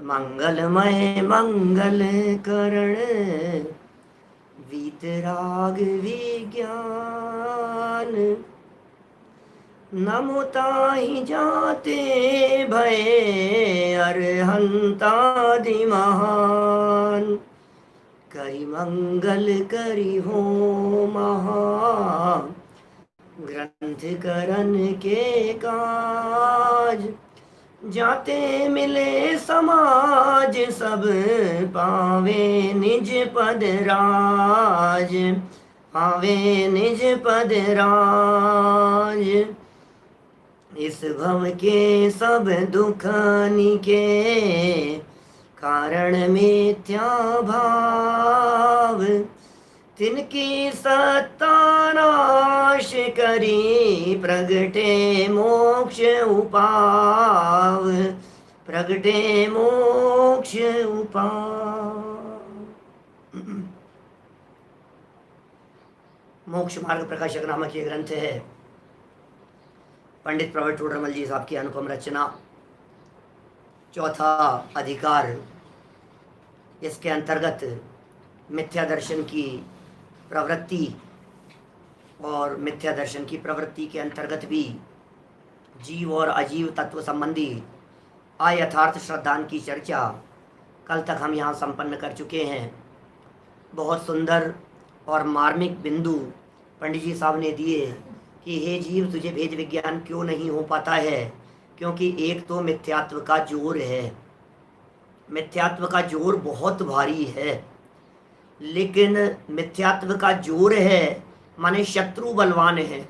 मंगलमय मंगल करण वीतराग विज्ञान। नमो ताहि जाते भय अरहंतादि महान। करि मंगल करि हो महा ग्रंथ करन के काज। जाते मिले समाज सब पावे निज पद राज। पावे निज पद राज। इस भव के सब दुख निके कारण मिथ्या भाव। तिनकी सत्ता नाश करी प्रगटे मोक्ष उपाव। प्रगटे मोक्ष उपाव। मोक्ष मार्ग प्रकाशक नामक ये ग्रंथ है, पंडित प्रवर टोडरमल जी साहब की अनुपम रचना। चौथा अधिकार, इसके अंतर्गत मिथ्या दर्शन की प्रवृत्ति और मिथ्या दर्शन की प्रवृत्ति के अंतर्गत भी जीव और अजीव तत्व संबंधी अयथार्थ श्रद्धान की चर्चा कल तक हम यहाँ संपन्न कर चुके हैं। बहुत सुंदर और मार्मिक बिंदु पंडित जी साहब ने दिए कि हे जीव, तुझे भेद विज्ञान क्यों नहीं हो पाता है, क्योंकि एक तो मिथ्यात्व का जोर है। मिथ्यात्व का जोर बहुत भारी है, लेकिन मिथ्यात्व का जोर है माने शत्रु बलवान है।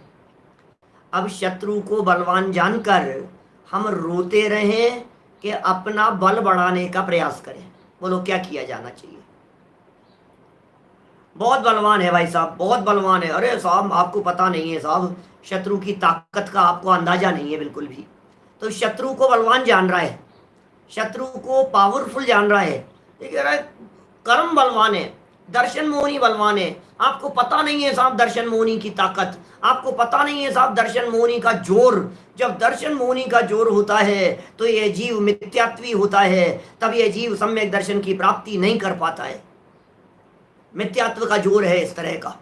अब शत्रु को बलवान जानकर हम रोते रहें कि अपना बल बढ़ाने का प्रयास करें। बोलो क्या किया जाना चाहिए? बहुत बलवान है भाई साहब, बहुत बलवान है। अरे साहब आपको पता नहीं है साहब, शत्रु की ताकत का आपको अंदाजा नहीं है बिल्कुल भी। तो शत्रु को बलवान जान रहा है, शत्रु को पावरफुल जान रहा है, ये कह रहा है कर्म बलवान है, दर्शन मोहनी बलवान है। आपको पता नहीं है साहब दर्शन मोहनी की ताकत, आपको पता नहीं है साहब दर्शन मोहनी का जोर। जब दर्शन मोहनी का जोर होता है तो यह जीव मिथ्यात्वी होता है, तब यह जीव सम्यक दर्शन की प्राप्ति नहीं कर पाता है। मिथ्यात्व का जोर है इस तरह का।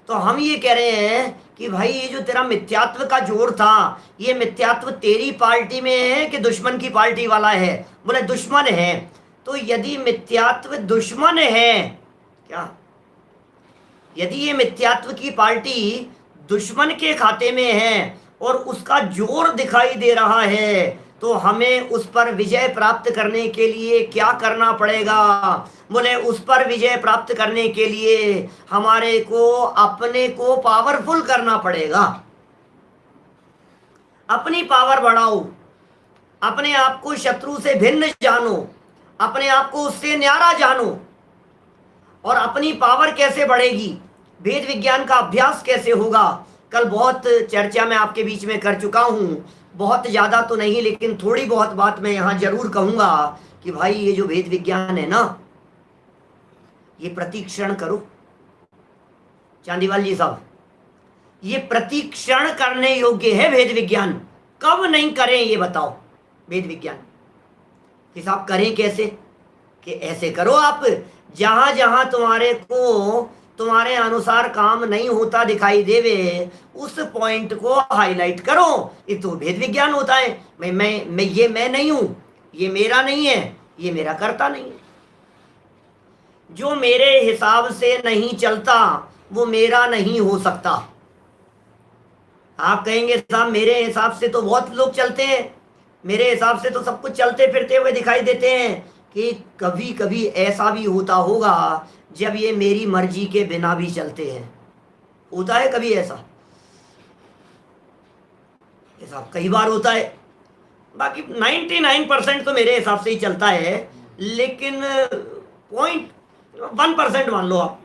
तो हम ये कह रहे हैं कि भाई ये जो तेरा मिथ्यात्व का जोर था, ये मिथ्यात्व तेरी पार्टी में है कि दुश्मन की पार्टी वाला है? बोले दुश्मन है। तो यदि मिथ्यात्व दुश्मन है, क्या यदि ये मिथ्यात्व की पार्टी दुश्मन के खाते में है और उसका जोर दिखाई दे रहा है, तो हमें उस पर विजय प्राप्त करने के लिए क्या करना पड़ेगा? बोले उस पर विजय प्राप्त करने के लिए हमारे को अपने को पावरफुल करना पड़ेगा। अपनी पावर बढ़ाओ, अपने आप को शत्रु से भिन्न जानो, अपने आप को उससे न्यारा जानो। और अपनी पावर कैसे बढ़ेगी, भेद विज्ञान का अभ्यास कैसे होगा, कल बहुत चर्चा मैं आपके बीच में कर चुका हूं। बहुत ज़्यादा तो नहीं, लेकिन थोड़ी बहुत बात मैं यहाँ जरूर कहूँगा कि भाई ये जो भेद विज्ञान है ना, ये प्रतीक्षण करो। चांदीवाल जी साहब, ये प्रतीक्षण करने योग्य है भेद विज्ञान। कब नहीं करें ये बताओ भेद विज्ञान कि साहब करें कैसे? कि ऐसे करो आप, जहां जहां तुम्हारे को तुम्हारे अनुसार काम नहीं होता दिखाई देवे, उस पॉइंट को हाईलाइट करो। ये तो भेद विज्ञान होता है। मैं नहीं हूं, ये मेरा नहीं है, ये मेरा कर्ता नहीं है। जो मेरे हिसाब से नहीं चलता वो मेरा नहीं हो सकता। आप कहेंगे साहब मेरे हिसाब से तो बहुत लोग चलते हैं, मेरे हिसाब से तो सब कुछ चलते फिरते हुए दिखाई देते हैं। कि कभी कभी ऐसा भी होता होगा जब ये मेरी मर्जी के बिना भी चलते हैं। होता है कभी ऐसा? ऐसा कई बार होता है। बाकी 99% तो मेरे हिसाब से ही चलता है, लेकिन 0.1% मान लो आप,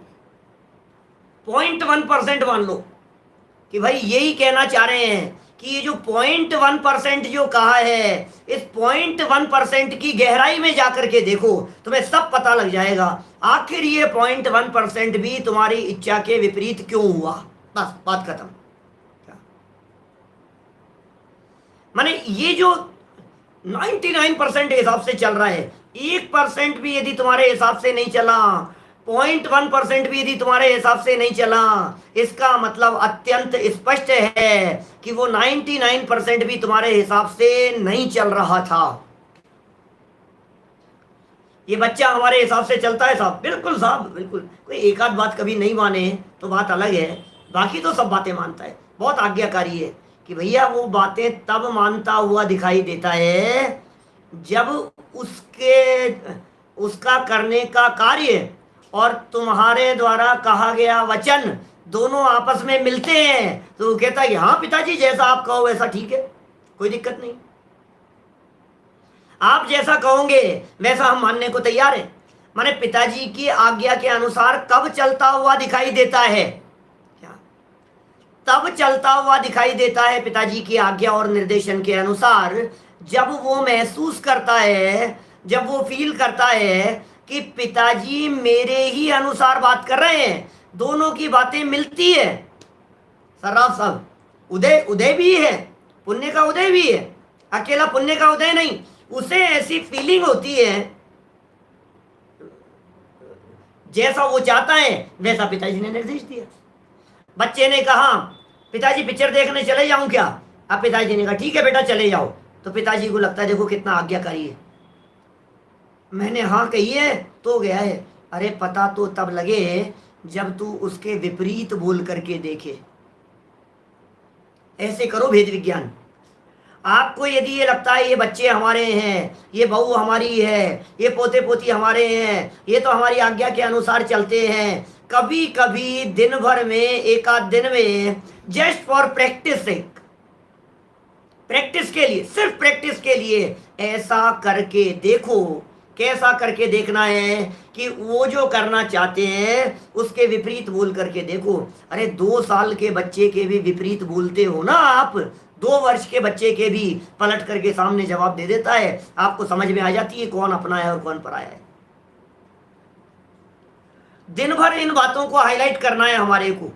0.1% मान लो कि भाई यही कहना चाह रहे हैं कि ये जो 0.1% जो कहा है, इस 0.1% की गहराई में जाकर के देखो, तुम्हें सब पता लग जाएगा आखिर ये 0.1% भी तुम्हारी इच्छा के विपरीत क्यों हुआ। बस बात खत्म। माने ये जो 99% हिसाब से चल रहा है। 1% भी यदि तुम्हारे हिसाब से नहीं चला, 0.1% भी यदि तुम्हारे हिसाब से नहीं चला, इसका मतलब अत्यंत स्पष्ट है कि वो 99% भी तुम्हारे हिसाब से नहीं चल रहा था। ये बच्चा हमारे हिसाब से चलता है साहब? बिल्कुल साहब, बिल्कुल। कोई एक आध बात कभी नहीं माने तो बात अलग है, बाकी तो सब बातें मानता है। बहुत आज्ञाकारी है कि भैया वो बातें तब मानता हुआ दिखाई देता है जब उसके उसका करने का कार्य और तुम्हारे द्वारा कहा गया वचन दोनों आपस में मिलते हैं, तो वो कहता है कि हाँ पिताजी, जैसा आप कहो वैसा ठीक है, कोई दिक्कत नहीं, आप जैसा कहोगे वैसा हम मानने को तैयार हैं। माने पिताजी की आज्ञा के अनुसार कब चलता हुआ दिखाई देता है? क्या? तब चलता हुआ दिखाई देता है पिताजी की आज्ञा और निर्देशन के अनुसार जब वो महसूस करता है, जब वो फील करता है कि पिताजी मेरे ही अनुसार बात कर रहे हैं, दोनों की बातें मिलती है। सर्राफ साहब, उदय उदय भी है, पुण्य का उदय भी है, अकेला पुण्य का उदय नहीं। उसे ऐसी फीलिंग होती है जैसा वो चाहता है वैसा पिताजी ने निर्देश दिया। बच्चे ने कहा पिताजी पिक्चर देखने चले जाऊं क्या? अब पिताजी ने कहा ठीक है बेटा चले जाओ, तो पिताजी को लगता है देखो कितना आज्ञाकारी है, मैंने हाँ कही है तो गया है। अरे पता तो तब लगे जब तू उसके विपरीत बोल करके देखे। ऐसे करो भेद विज्ञान। आपको यदि ये लगता है ये बच्चे हमारे हैं, ये बहू हमारी है, ये पोते पोती हमारे हैं, ये तो हमारी आज्ञा के अनुसार चलते हैं, कभी कभी दिन भर में, एक आध दिन में, जस्ट फॉर प्रैक्टिस, प्रैक्टिस के लिए, सिर्फ प्रैक्टिस के लिए ऐसा करके देखो। कैसा करके देखना है कि वो जो करना चाहते हैं उसके विपरीत बोल करके देखो। अरे 2 साल के बच्चे के भी विपरीत बोलते हो ना आप, 2 वर्ष के बच्चे के भी पलट करके सामने जवाब दे देता है, आपको समझ में आ जाती है कौन अपना है और कौन पराया है। दिन भर इन बातों को हाईलाइट करना है, हमारे को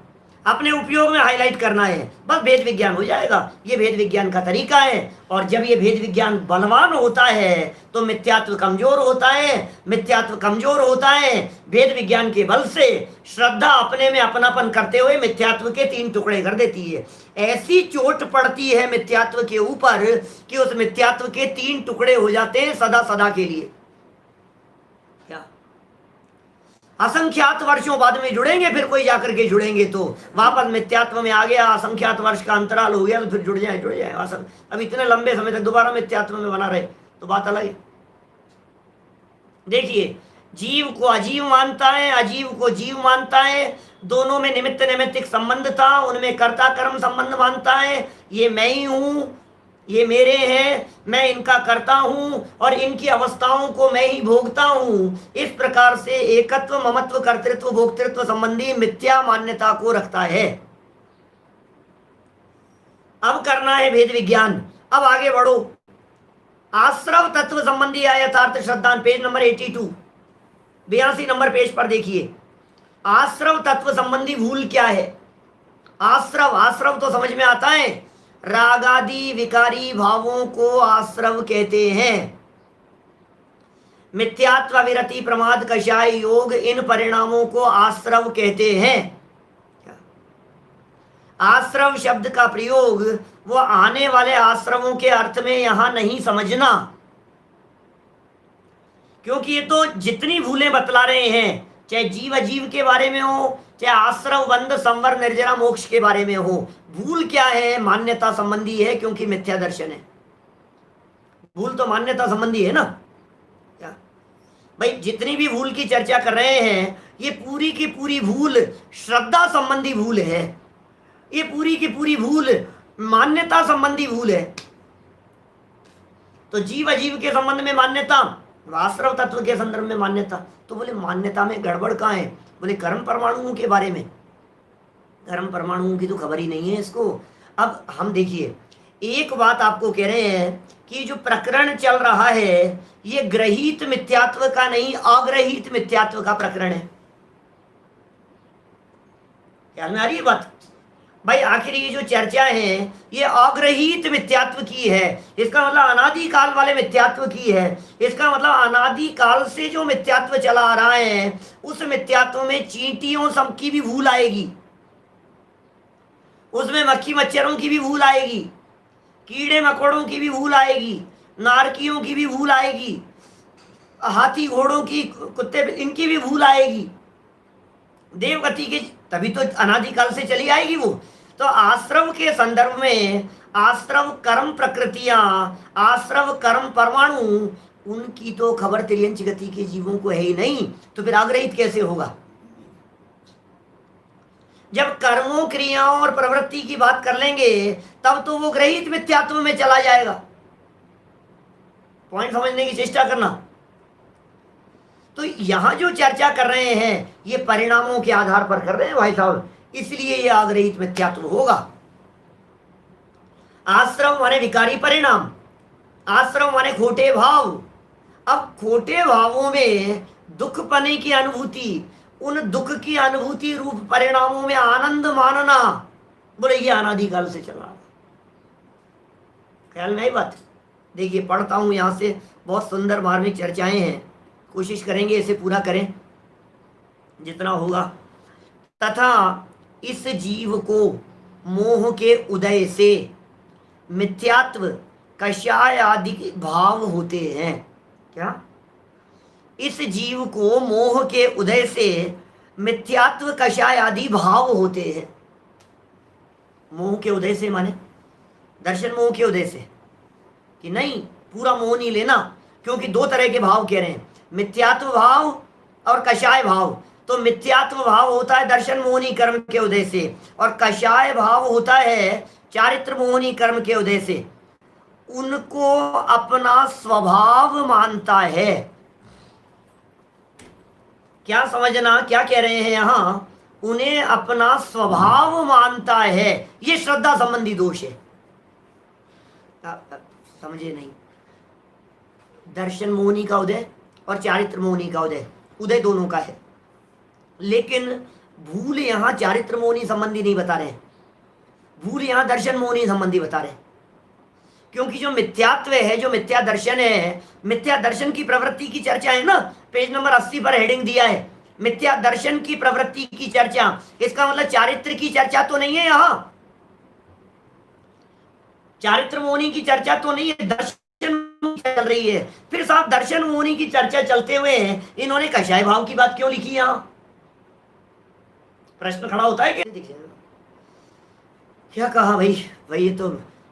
अपने उपयोग में हाईलाइट करना है, बस भेद विज्ञान हो जाएगा। ये भेद विज्ञान का तरीका है। और जब ये भेद विज्ञान बलवान होता है तो मिथ्यात्व कमजोर होता है। मिथ्यात्व कमजोर होता है भेद विज्ञान के बल से। श्रद्धा अपने में अपनापन करते हुए मिथ्यात्व के 3 टुकड़े कर देती है। ऐसी चोट पड़ती है मिथ्यात्व के ऊपर कि उस मिथ्यात्व के 3 टुकड़े हो जाते हैं सदा सदा के लिए। असंख्यात वर्षों बाद में जुड़ेंगे, फिर कोई जाकर के जुड़ेंगे तो वापस मिथ्यात्व में आ गया, असंख्यात वर्ष का अंतराल हो गया तो फिर जुड़ जाए अब इतने लंबे समय तक दोबारा मिथ्यात्व में बना रहे तो बात अलग है। देखिए, जीव को अजीव मानता है, अजीव को जीव मानता है, दोनों में निमित्त नैमित्तिक संबंध था, उनमें कर्ता कर्म संबंध मानता है। ये मैं ही हूं, ये मेरे हैं, मैं इनका करता हूं और इनकी अवस्थाओं को मैं ही भोगता हूं। इस प्रकार से एकत्व, ममत्व, कर्तृत्व, भोक्तृत्व संबंधी मिथ्या मान्यता को रखता है। अब करना है भेद विज्ञान। अब आगे बढ़ो। आश्रव तत्व संबंधी यथार्थ श्रद्धांत, पेज नंबर 82, 82 नंबर पेज पर देखिए। आश्रव तत्व संबंधी भूल क्या है? आश्रव, आश्रव तो समझ में आता है, रागादि विकारी भावों को आश्रव कहते हैं। मिथ्यात्व, विरति, प्रमाद, कषाय योग, इन परिणामों को आश्रव कहते हैं। आश्रव शब्द का प्रयोग वो आने वाले आश्रवों के अर्थ में यहां नहीं समझना, क्योंकि ये तो जितनी भूलें बतला रहे हैं, चाहे जीव अजीव के बारे में हो, चाहे आश्रव, बंध, संवर, निर्जरा, मोक्ष के बारे में हो, भूल क्या है? मान्यता संबंधी है, क्योंकि मिथ्या दर्शन है। भूल तो मान्यता संबंधी है ना। क्या भाई, जितनी भी भूल की चर्चा कर रहे हैं ये पूरी की पूरी भूल श्रद्धा संबंधी भूल है। ये पूरी की पूरी भूल मान्यता संबंधी भूल है। तो जीव अजीव के संबंध में मान्यता, आश्रव तत्व के संदर्भ में मान्यता। तो बोले मान्यता में गड़बड़ कहाँ है? बोले कर्म परमाणुओं के बारे में। कर्म परमाणुओं की तो खबर ही नहीं है इसको। अब हम देखिए, एक बात आपको कह रहे हैं कि जो प्रकरण चल रहा है ये ग्रहित मिथ्यात्व का नहीं, अग्रहित मिथ्यात्व का प्रकरण है। ख्याल में आ रही है बात? भाई आखिर ये जो चर्चा है ये अग्रहित मिथ्यात्व की है, इसका मतलब अनादि काल वाले मिथ्यात्व की है। इसका मतलब अनादि काल से जो मिथ्यात्व चला आ रहा है उस मिथ्यात्व में चींटियों सब की भी भूल आएगी, उसमें मक्खी मच्छरों की भी भूल आएगी, कीड़े मकोड़ों की भी भूल आएगी, नारकियों की भी भूल आएगी, हाथी घोड़ों की, कुत्ते इनकी भी भूल आएगी, देवगति की, तभी तो अनादिकाल से चली आएगी वो। तो आश्रव के संदर्भ में आश्रव कर्म प्रकृतियां, आश्रव कर्म परमाणु, उनकी तो खबर तिर्यंच गति के जीवों को है ही नहीं, तो फिर आग्रहित कैसे होगा? जब कर्मों क्रियाओं और प्रवृत्ति की बात कर लेंगे तब तो वो ग्रहित मिथ्यात्व में चला जाएगा। पॉइंट समझने की चेष्टा करना। तो यहां जो चर्चा कर रहे हैं ये परिणामों के आधार पर कर रहे हैं भाई साहब, इसलिए ये आग्रहित मिथ्यात्व होगा। आश्रम माने विकारी परिणाम, आश्रम माने खोटे भाव। अब खोटे भावों में दुख पने की अनुभूति, उन दुख की अनुभूति रूप परिणामों में आनंद मानना, बोले ये अनादिकाल से चला। ख्याल में आई बात? देखिए पढ़ता हूं यहां से, बहुत सुंदर मार्मिक चर्चाएं हैं, कोशिश करेंगे इसे पूरा करें जितना होगा। तथा इस जीव को मोह के उदय से मिथ्यात्व कषाय आदि भाव होते हैं। क्या? इस जीव को मोह के उदय से मिथ्यात्व कषाय आदि भाव होते हैं। मोह के उदय से माने दर्शन मोह के उदय से कि नहीं, पूरा मोह नहीं लेना, क्योंकि दो तरह के भाव कह रहे हैं, मिथ्यात्व भाव और कषाय भाव। तो मिथ्यात्व भाव होता है दर्शन मोहनी कर्म के उदय से, और कषाय भाव होता है चारित्र मोहनी कर्म के उदय से। उनको अपना स्वभाव मानता है। क्या समझना क्या कह रहे हैं यहां? उन्हें अपना स्वभाव मानता है। ये श्रद्धा संबंधी दोष है। समझे नहीं? दर्शन मोहनी का उदय और चारित्र मोहनी का उदय, उदय दोनों का है, लेकिन भूल यहां चारित्र मोहनी संबंधी नहीं बता रहे हैं, भूल यहां दर्शन मोहनी संबंधी बता रहे हैं। क्योंकि जो मिथ्यात्व है, जो मिथ्या दर्शन है, मिथ्या दर्शन की प्रवृत्ति की चर्चा है ना, पेज नंबर 80 पर हेडिंग दिया है, मिथ्या दर्शन की प्रवृत्ति की चर्चा। इसका मतलब चारित्र की चर्चा तो नहीं है यहां, चारित्र मोहनी की चर्चा तो नहीं है, दर्शन चल रही है। फिर साहब दर्शन मोहनी की चर्चा चलते हुए इन्होंने कषाय भाव की बात क्यों लिखी यहां? प्रश्न खड़ा होता है कि क्या कहा भाई? ये तो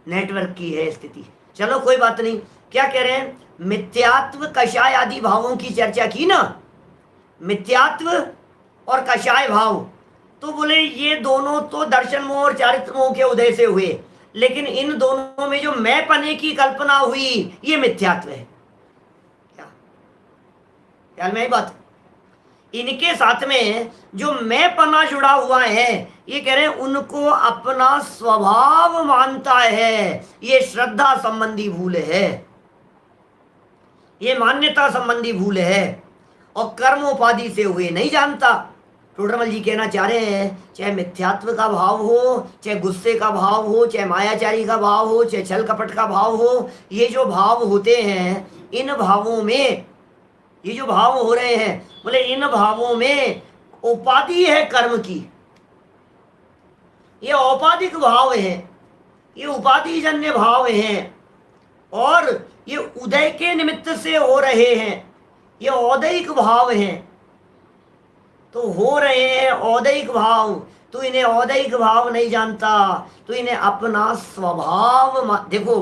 नेटवर्क की है स्थिति। चलो कोई बात नहीं। क्या कह रहे हैं? मिथ्यात्व कषाय आदि भावों की चर्चा की ना, मिथ्यात्व और कषाय भाव, तो बोले ये दोनों तो दर्शन मोह और चारित्र मोह के उदय से हुए, लेकिन इन दोनों में जो मैं पने की कल्पना हुई ये मिथ्यात्व है। क्या ख्याल में आई बात? इनके साथ में जो मैं पना जुड़ा हुआ है, ये कह रहे हैं उनको अपना स्वभाव मानता है। ये श्रद्धा संबंधी भूल है, ये मान्यता संबंधी भूल है, और कर्मोपाधि से हुए नहीं जानता। टोडरमल जी कहना चाह रहे हैं, चाहे मिथ्यात्व का भाव हो, चाहे गुस्से का भाव हो, चाहे मायाचारी का भाव हो, चाहे छल कपट का भाव हो, ये जो भाव होते हैं, इन भावों में ये जो भाव हो रहे हैं, बोले इन भावों में उपाधि है कर्म की, ये औपाधिक भाव है, ये उपाधिजन्य भाव हैं, और ये उदय के निमित्त से हो रहे हैं, ये औदैहिक भाव हैं। तो हो रहे हैं औदैहिक भाव, तो इन्हें औदैहिक भाव नहीं जानता, तो इन्हें अपना स्वभाव देखो,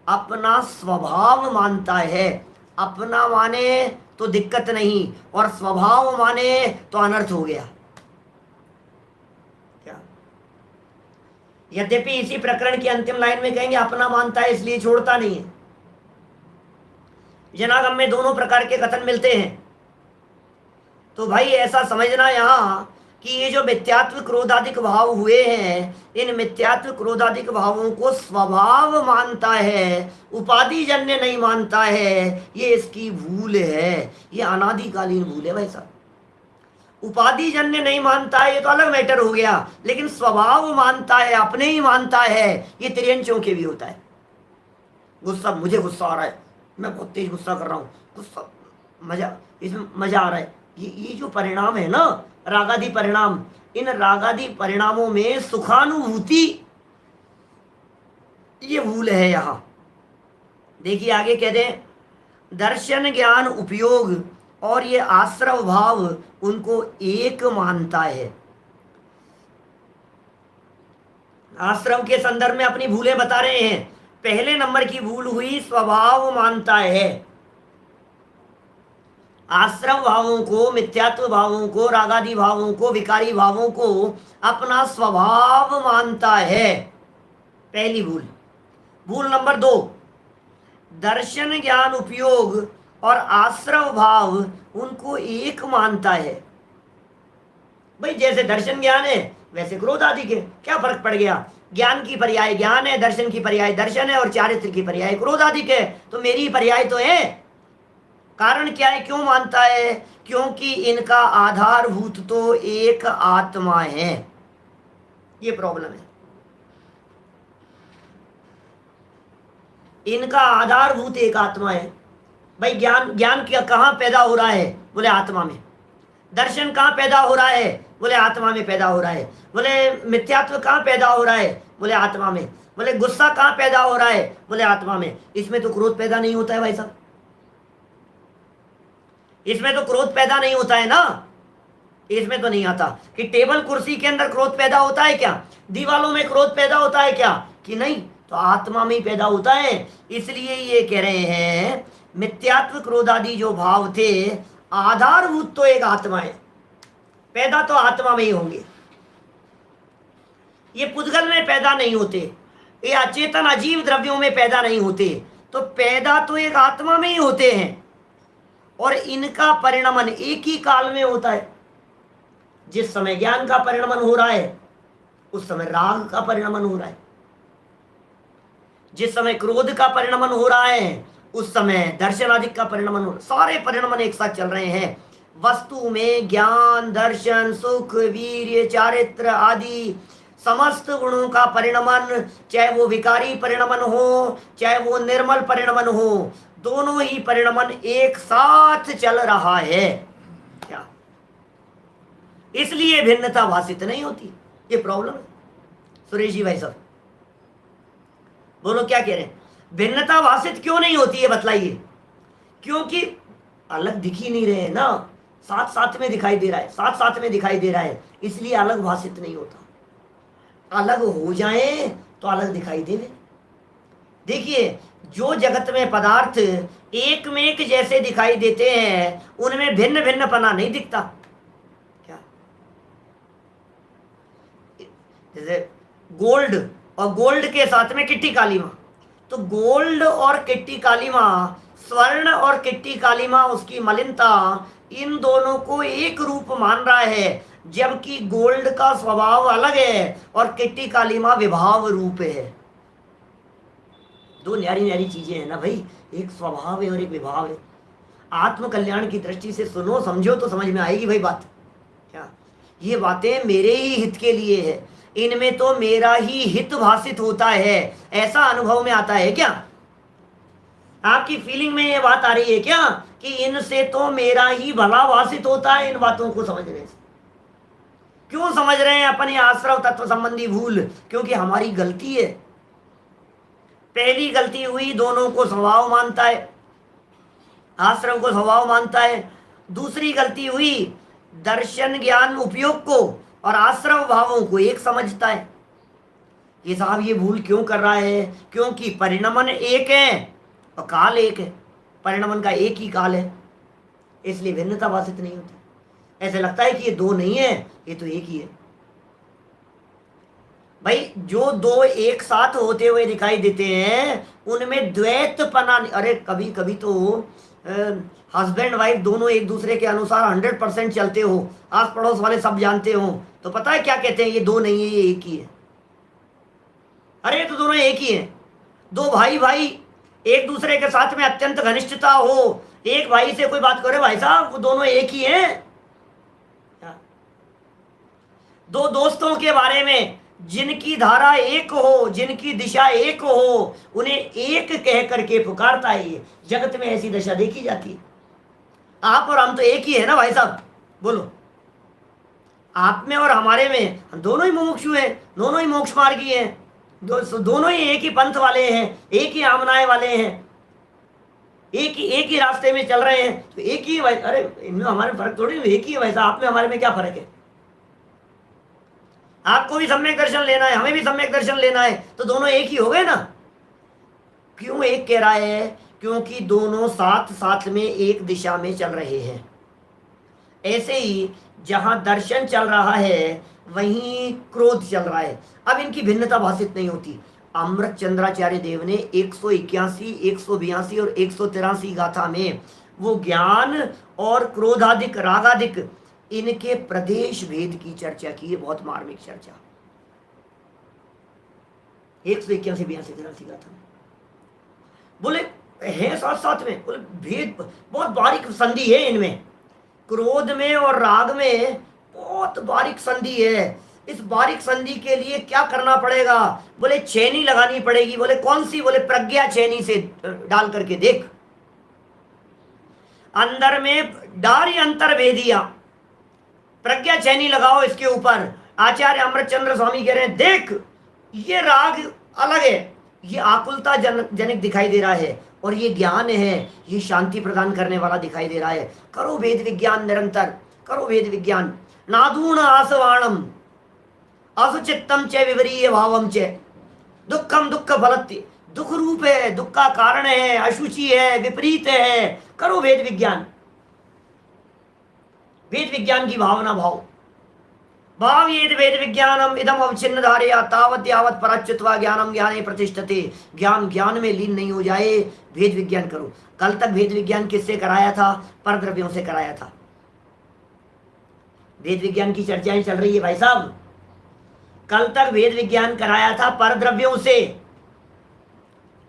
अपना स्वभाव मानता है। अपना माने तो दिक्कत नहीं, और स्वभाव माने तो अनर्थ हो गया। क्या? यद्यपि इसी प्रकरण की अंतिम लाइन में कहेंगे अपना मानता है इसलिए छोड़ता नहीं है। जनागम में दोनों प्रकार के कथन मिलते हैं। तो भाई ऐसा समझना यहां कि ये जो मिथ्यात्व क्रोधादिक भाव हुए हैं, इन मिथ्यात्व क्रोधादिक भावों को स्वभाव मानता है, उपाधिजन्य नहीं मानता है। ये इसकी भूल है, ये अनादिकालीन भूल है भाई साहब। उपाधि जन्य नहीं मानता है, ये तो अलग मैटर हो गया, लेकिन स्वभाव मानता है, अपने ही मानता है, ये तिर्यंचों के भी होता है। गुस्सा, मुझे गुस्सा आ रहा है, मैं बहुत तेज गुस्सा कर रहा हूँ, गुस्सा, मजा, इसमें मजा आ रहा है, ये जो परिणाम है ना, रागादि परिणाम, इन रागादि परिणामों में सुखानुभूति, ये भूल है यहां। देखिए आगे कहते हैं, दर्शन ज्ञान उपयोग और ये आश्रव भाव उनको एक मानता है। आश्रम के संदर्भ में अपनी भूलें बता रहे हैं। पहले नंबर की भूल हुई, स्वभाव मानता है। आश्रम भावों को, मिथ्यात्व भावों को, रागादि भावों को, विकारी भावों को अपना स्वभाव मानता है, पहली भूल। भूल नंबर 2, दर्शन ज्ञान उपयोग और आश्रव भाव उनको एक मानता है। भाई जैसे दर्शन ज्ञान है वैसे क्रोध आदि के, क्या फर्क पड़ गया? ज्ञान की पर्याय ज्ञान है, दर्शन की पर्याय दर्शन है, और चारित्र की पर्याय क्रोध आदि के, तो मेरी पर्याय तो है। कारण क्या है, क्यों मानता है? क्योंकि इनका आधारभूत तो एक आत्मा है, ये प्रॉब्लम है। इनका आधारभूत एक आत्मा है। भाई ज्ञान क्या कहाँ पैदा हो रहा है? बोले आत्मा में। दर्शन कहाँ पैदा हो रहा है? बोले आत्मा में पैदा हो रहा है। बोले मिथ्यात्व कहाँ पैदा हो रहा है? बोले आत्मा में। बोले गुस्सा कहाँ पैदा हो रहा है? बोले आत्मा में। इसमें तो क्रोध पैदा नहीं होता है भाई साहब, इसमें तो क्रोध पैदा नहीं होता है ना, इसमें तो नहीं आता। कि टेबल कुर्सी के अंदर क्रोध पैदा होता है क्या? दीवालों में क्रोध पैदा होता है क्या? कि नहीं, तो आत्मा में ही पैदा होता है। इसलिए ये कह रहे हैं मिथ्यात्व क्रोध आदि जो भाव थे, आधारभूत तो एक आत्मा है, पैदा तो आत्मा में ही होंगे। ये पुद्गल में पैदा नहीं होते, ये अचेतन अजीव द्रव्यों में पैदा नहीं होते, तो पैदा तो एक आत्मा में ही होते हैं। और इनका परिणमन एक ही काल में होता है। जिस समय ज्ञान का परिणमन हो रहा है उस समय राग का परिणमन हो रहा है, जिस समय क्रोध का परिणमन हो रहा है उस समय दर्शन आदि का परिणमन हो रहा है। सारे परिणमन एक साथ चल रहे हैं। वस्तु में ज्ञान, दर्शन, सुख, वीर्य, चारित्र आदि समस्त गुणों का परिणमन, चाहे वो विकारी परिणमन हो चाहे वो निर्मल परिणमन हो, दोनों ही परिणमन एक साथ चल रहा है। क्या इसलिए भिन्नता भाषित नहीं होती? ये प्रॉब्लम है। सुरेश जी भाई साहब बोलो क्या कह रहे हैं? भिन्नता भाषित क्यों नहीं होती है बतलाइए? क्योंकि अलग दिख ही नहीं रहे हैं ना, साथ साथ में दिखाई दे रहा है, साथ साथ में दिखाई दे रहा है, इसलिए अलग भाषित नहीं होता। अलग हो जाए तो अलग दिखाई देवे। देखिए जो जगत में पदार्थ एक में एक जैसे दिखाई देते हैं उनमें भिन्न भिन्न पना नहीं दिखता। क्या जैसे गोल्ड और गोल्ड के साथ में किट्टी काली माँ, तो गोल्ड और किट्टी काली माँ, स्वर्ण और किट्टी काली माँ, उसकी मलिनता, इन दोनों को एक रूप मान रहा है, जबकि गोल्ड का स्वभाव अलग है और किट्टी काली माँ विभाव रूप है। दो न्यारी न्यारी चीजें हैं ना भाई, एक स्वभाव है और एक विभाव है। आत्म कल्याण की दृष्टि से सुनो समझो तो समझ में आएगी भाई बात। क्या ये बातें मेरे ही हित के लिए है, इनमें तो मेरा ही हित भाषित होता है, ऐसा अनुभव में आता है क्या? आपकी फीलिंग में ये बात आ रही है क्या कि इनसे तो मेरा ही भला भाषित होता है? इन बातों को समझने से क्यों समझ रहे हैं अपने आश्रव तत्व संबंधी भूल? क्योंकि हमारी गलती है। पहली गलती हुई, दोनों को स्वभाव मानता है, आश्रम को स्वभाव मानता है। दूसरी गलती हुई, दर्शन ज्ञान उपयोग को और आश्रम भावों को एक समझता है। ये साहब ये भूल क्यों कर रहा है? क्योंकि परिणमन एक है और काल एक है, परिणमन का एक ही काल है, इसलिए भिन्नता भाषित नहीं होती। ऐसे लगता है कि ये दो नहीं है, ये तो एक ही है। भाई जो दो एक साथ होते हुए दिखाई देते हैं उनमें द्वैतपना, अरे कभी कभी तो हस्बैंड वाइफ दोनों एक दूसरे के अनुसार 100% चलते हो, आस पड़ोस वाले सब जानते हो, तो पता है क्या कहते हैं? ये दो नहीं है, ये एक ही है। अरे ये तो दोनों एक ही है। दो भाई भाई एक दूसरे के साथ में अत्यंत घनिष्ठता हो, एक भाई से कोई बात करे, भाई साहब वो दोनों एक ही हैं। दो दोस्तों के बारे में, जिनकी धारा एक हो, जिनकी दिशा एक हो, उन्हें एक कह करके पुकारता है। ये जगत में ऐसी दशा देखी जाती है। आप और हम तो एक ही है ना भाई साहब, बोलो। आप में और हमारे में, हम दोनों ही मुमुक्षु हैं, दोनों ही मोक्ष मार्गी हैं, दोनों ही एक ही पंथ वाले हैं, एक ही आमनाए वाले हैं, एक ही रास्ते में चल रहे हैं। तो एक ही भाई, अरे इनमें हमारे फर्क थोड़ी, एक ही है भाई साहब। आप में हमारे में क्या फर्क है? आपको भी सम्यक दर्शन लेना है, हमें भी सम्यक दर्शन लेना है, तो दोनों एक ही हो गए ना। क्यों एक कह रहा है? क्योंकि दोनों साथ साथ में एक दिशा में चल रहे हैं। ऐसे ही जहां दर्शन चल रहा है वहीं क्रोध चल रहा है। अब इनकी भिन्नता भाषित नहीं होती। अमृत चंद्राचार्य देव ने 181, 182 और 183 गाथा में वो ज्ञान और क्रोधाधिक रागाधिक इनके प्रदेश भेद की चर्चा की है, बहुत मार्मिक चर्चा। 181, 82, 83 गाथा में बोले है साथ साथ में, बोले भेद बहुत बारीक संधि है इनमें, क्रोध में और राग में बहुत बारीक संधि है। इस बारीक संधि के लिए क्या करना पड़ेगा? बोले चैनी लगानी पड़ेगी। बोले कौन सी? बोले प्रज्ञा चैनी से डाल करके देख, अंदर में डारी अंतर भेदिया, प्रज्ञा चैनी लगाओ इसके ऊपर। आचार्य अमृतचंद्र स्वामी कह रहे हैं देख, ये राग अलग है, ये आकुलता जनक दिखाई दे रहा है, और ये ज्ञान है, ये शांति प्रदान करने वाला दिखाई दे रहा है। करो वेद विज्ञान निरंतर, करो वेद विज्ञान। नादूण आसवाणम असुचित्तम च विवरीय भावम च दुखम दुख फलत्य, दुख रूप है, दुख का कारण है, अशुचि है, विपरीत है। करो वेद विज्ञान, वेद विज्ञान की भावना भाव। भाव ये वेद विज्ञानम इदम अवच्छिन्न धारया तावत यावत पराच्युत्वा ज्ञानम ज्ञाने प्रतिष्ठते। ज्ञान ज्ञान में लीन नहीं हो जाए, वेद विज्ञान करो। कल तक वेद विज्ञान किससे कराया था? परद्रव्यों से कराया था। वेद विज्ञान की चर्चाएं चल रही है भाई साहब। कल तक वेद विज्ञान कराया था परद्रव्यों से।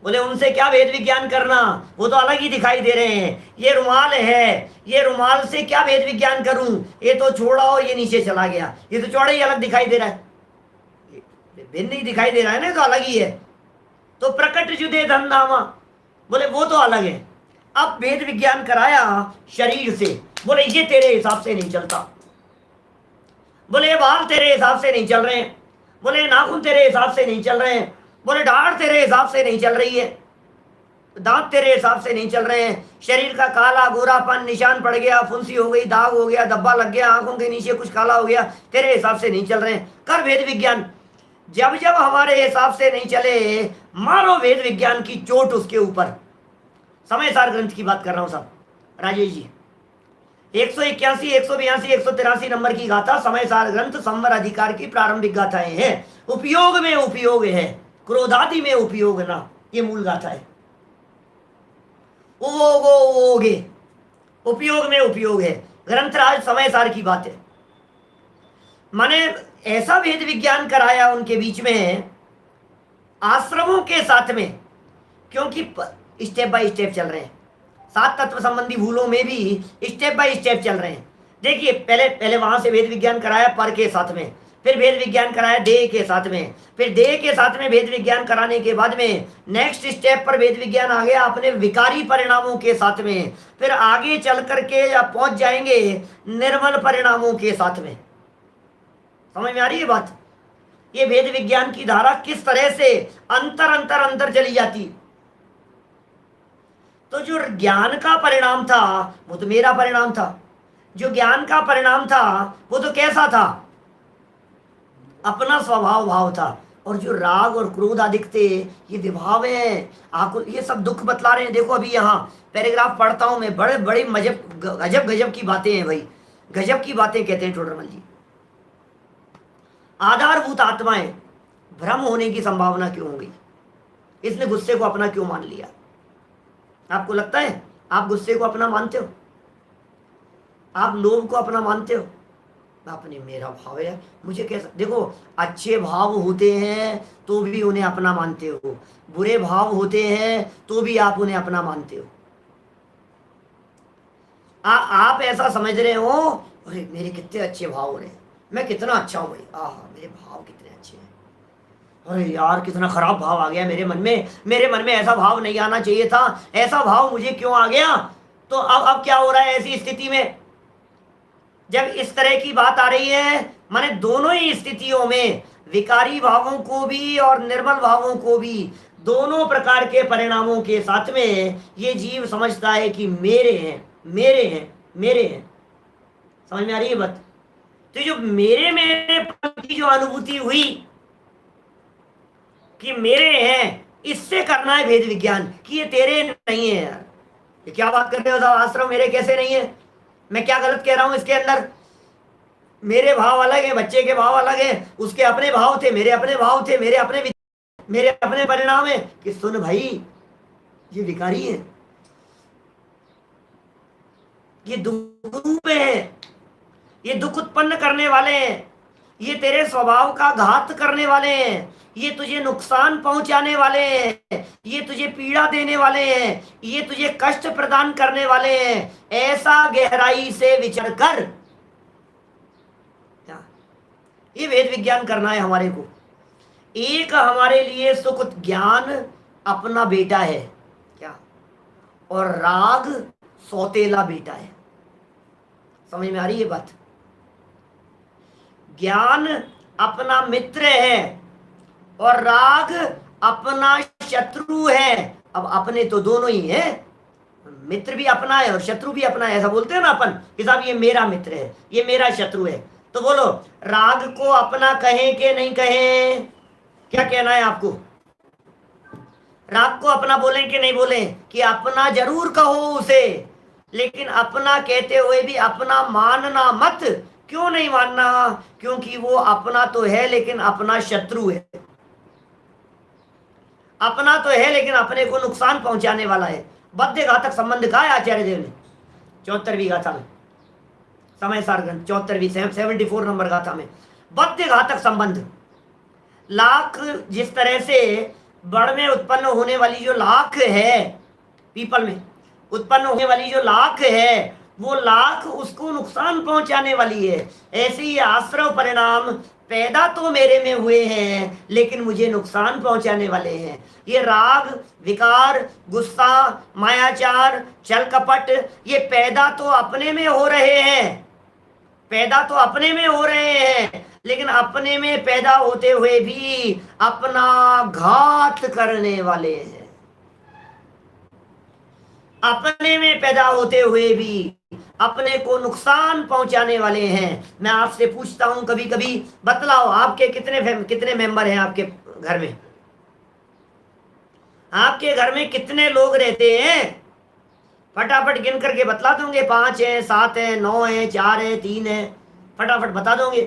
बोले उनसे क्या वेद विज्ञान करना, वो तो अलग ही दिखाई दे रहे हैं। ये रुमाल है, ये रुमाल से क्या वेद विज्ञान करूं? ये तो छोड़ा और ये नीचे चला गया, ये तो चौड़ा ही अलग दिखाई दे रहा है, भिन्न ही दिखाई दे रहा है ना, तो अलग ही है। तो प्रकट जुदे धनधामा, बोले वो तो अलग है। अब वेद विज्ञान कराया शरीर से, बोले ये तेरे हिसाब से नहीं चलता, बोले ये बाल तेरे हिसाब से नहीं चल रहे हैं, बोले नाखून तेरे हिसाब से नहीं चल रहे हैं, बोले दाढ़ तेरे हिसाब से नहीं चल रही है, दांत तेरे हिसाब से नहीं चल रहे हैं, शरीर का काला गोरापन निशान पड़ गया, फुंसी हो गई, दाग हो गया, धब्बा लग गया, आंखों के नीचे कुछ काला हो गया, तेरे हिसाब से नहीं चल रहे हैं। कर वेद विज्ञान। जब जब हमारे हिसाब से नहीं चले, मारो वेद विज्ञान की चोट उसके ऊपर। समय सार ग्रंथ की बात कर रहा हूं साहब, राजेश जी। 181, 182, 183 नंबर की गाथा समय सार ग्रंथ संवर अधिकार की प्रारंभिक गाथाएं हैं। उपयोग में उपयोग है, क्रोधादि में उपयोग ना, ये मूल गाथा है। ओगे उपयोग में उपयोग है, ग्रंथराज समय सार की बात है। माने ऐसा वेद विज्ञान कराया उनके बीच में, आश्रमों के साथ में, क्योंकि स्टेप बाय स्टेप चल रहे हैं। 7 तत्व संबंधी भूलों में भी स्टेप बाय स्टेप चल रहे हैं। देखिए पहले वहां से वेद विज्ञान कराया पर के साथ में, फिर वेद विज्ञान कराया देह के साथ में, फिर देह के साथ में वेद विज्ञान कराने के बाद में नेक्स्ट स्टेप पर वेद विज्ञान आ गया अपने विकारी परिणामों के साथ में। फिर आगे चल करके या पहुंच जाएंगे निर्मल परिणामों के साथ में। समझ में आ रही है बात? ये वेद विज्ञान की धारा किस तरह से अंतर चली जाती। तो जो ज्ञान का परिणाम था वो तो मेरा परिणाम था, जो ज्ञान का परिणाम था वो तो कैसा था? अपना स्वभाव भाव था। और जो राग और क्रोध अधिक थे, ये विभाव है, आकुल, ये सब दुख बतला रहे हैं। देखो अभी यहाँ पैराग्राफ पढ़ता हूं मैं, बड़े बड़े गजब गजब की बातें हैं भाई, गजब की बातें कहते हैं टोडरमल जी। आधारभूत आत्माएं भ्रम होने की संभावना क्यों हो गई? इसने गुस्से को अपना क्यों मान लिया? आपको लगता है आप गुस्से को अपना मानते हो? आप लोभ को अपना मानते हो? अपने मेरा भाव है, मुझे कैसा? देखो अच्छे भाव होते हैं तो भी उन्हें अपना मानते हो, बुरे भाव होते हैं तो भी आप उन्हें अपना मानते हो। आप ऐसा समझ रहे हो, अरे मेरे कितने अच्छे भाव हो रहे हैं, मैं कितना अच्छा हूँ भाई, आह मेरे भाव कितने अच्छे हैं, अरे यार कितना खराब भाव आ गया मेरे मन में, मेरे मन में ऐसा भाव नहीं आना चाहिए था, ऐसा भाव मुझे क्यों आ गया। तो अब क्या हो रहा है ऐसी स्थिति में, जब इस तरह की बात आ रही है, माने दोनों ही स्थितियों में, विकारी भावों को भी और निर्मल भावों को भी, दोनों प्रकार के परिणामों के साथ में ये जीव समझता है कि मेरे हैं, मेरे हैं, मेरे हैं। समझ में आ रही है बात। तो जो मेरे मेरे की जो अनुभूति हुई कि मेरे हैं, इससे करना है भेद विज्ञान कि ये तेरे नहीं है यार। ये क्या बात कर रहे हो साहब, आश्रम मेरे कैसे नहीं है, मैं क्या गलत कह रहा हूं इसके अंदर। मेरे भाव अलग है, बच्चे के भाव अलग है, उसके अपने भाव थे, मेरे अपने भाव थे, मेरे अपने परिणाम है। कि सुन भाई, ये विकारी है, ये दुख रूप है, ये दुख उत्पन्न करने वाले हैं, ये तेरे स्वभाव का घात करने वाले हैं, ये तुझे नुकसान पहुंचाने वाले हैं, ये तुझे पीड़ा देने वाले हैं, ये तुझे कष्ट प्रदान करने वाले हैं। ऐसा गहराई से विचार कर, ये वेद विज्ञान करना है हमारे को। एक हमारे लिए सुख ज्ञान अपना बेटा है क्या, और राग सौतेला बेटा है। समझ में आ रही है बात। ज्ञान अपना मित्र है और राग अपना शत्रु है। अब अपने तो दोनों ही है, मित्र भी अपना है और शत्रु भी अपना है। ऐसा बोलते हैं ना अपन कि साहब ये मेरा मित्र है, ये मेरा शत्रु है। तो बोलो, राग को अपना कहें कि नहीं कहें, क्या कहना है आपको। राग को अपना बोलें कि नहीं बोलें, कि अपना जरूर कहो उसे, लेकिन अपना कहते हुए भी अपना मानना मत। क्यों नहीं मानना, क्योंकि वो अपना तो है लेकिन अपना शत्रु है। अपना तो है लेकिन अपने को नुकसान पहुंचाने वाला है। बद्ध घातक संबंध कहा है आचार्य देव ने 74वीं गाथा में, समय सार ग्रंथ 74वीं 74 नंबर गाथा में। बद्ध घातक संबंध, लाख जिस तरह से बड़ में उत्पन्न होने वाली जो लाख है, पीपल में उत्पन्न होने वाली जो लाख है, वो लाख उसको नुकसान पहुंचाने वाली है। ऐसे ही आश्रव परिणाम पैदा तो मेरे में हुए हैं लेकिन मुझे नुकसान पहुंचाने वाले हैं। ये राग, विकार, गुस्सा, मायाचार, छल कपट, ये पैदा तो अपने में हो रहे हैं, पैदा तो अपने में हो रहे हैं, लेकिन अपने में पैदा होते हुए भी अपना घात करने वाले हैं। अपने में पैदा होते हुए भी अपने को नुकसान पहुंचाने वाले हैं। मैं आपसे पूछता हूं कभी कभी, बतलाओ आपके कितने मेंबर हैं आपके घर में, आपके घर में कितने लोग रहते हैं, फटाफट गिन करके बतला दोगे। 5 है, 7 है, 9 है, 4 है, 3 है, फटाफट बता दोगे।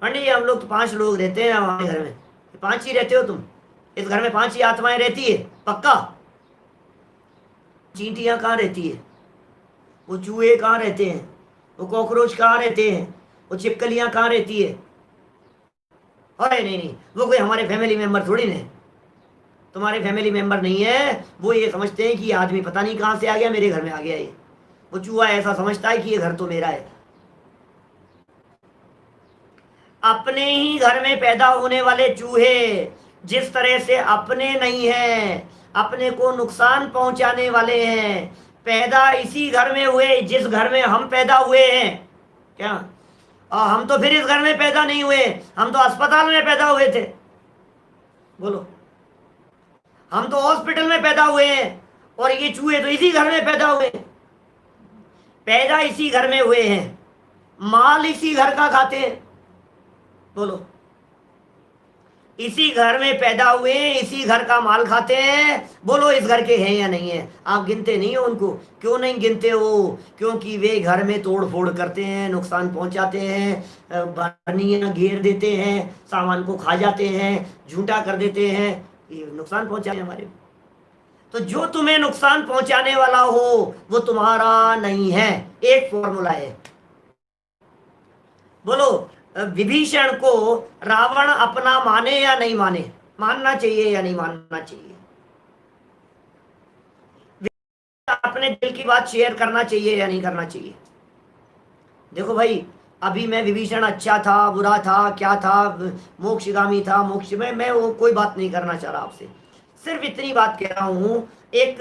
पंडित जी हम लोग तो 5 लोग रहते हैं हमारे घर में। 5 ही रहते हो तुम, इस घर में 5 ही आत्माएं रहती है पक्का। चींटियां कहाँ रहती है, वो चूहे कहाँ रहते हैं, वो कॉकरोच कहाँ रहते हैं, वो छिपकलियां कहाँ रहती है। अरे नहीं नहीं, वो कोई हमारे फैमिली मेंबर थोड़ी ना है, तुम्हारे फैमिली मेंबर नहीं है। वो ये समझते हैं कि ये आदमी पता नहीं कहाँ से आ गया, मेरे घर में आ गया ये। वो चूहा ऐसा समझता है कि ये घर तो मेरा है। अपने ही घर में पैदा होने वाले चूहे जिस तरह से अपने नहीं है, अपने को नुकसान पहुंचाने वाले हैं, पैदा इसी घर में हुए जिस घर में हम पैदा हुए हैं क्या। हम तो फिर इस घर में पैदा नहीं हुए, हम तो अस्पताल में पैदा हुए थे। बोलो, हम तो हॉस्पिटल में पैदा हुए हैं और ये चूहे तो इसी घर में पैदा हुए, पैदा इसी घर में हुए हैं, माल इसी घर का खाते हैं। बोलो, इसी घर में पैदा हुए, इसी घर का माल खाते हैं। बोलो इस घर के हैं या नहीं है। आप गिनते नहीं हो उनको। क्यों नहीं गिनते हो, क्योंकि वे घर में तोड़ फोड़ करते हैं, नुकसान पहुंचाते हैं, बर्नियां घेर देते हैं, सामान को खा जाते हैं, झूठा कर देते हैं, ये नुकसान पहुंचाते हैं हमारे। तो जो तुम्हें नुकसान पहुंचाने वाला हो वो तुम्हारा नहीं है। एक फॉर्मूला है। बोलो, विभीषण को रावण अपना माने या नहीं माने, मानना चाहिए या नहीं मानना चाहिए, अपने दिल की बात शेयर करना चाहिए या नहीं करना चाहिए। देखो भाई, अभी मैं विभीषण अच्छा था बुरा था क्या था, मोक्षगामी था मोक्ष में, मैं वो कोई बात नहीं करना चाह रहा आपसे, सिर्फ इतनी बात कह रहा हूं, एक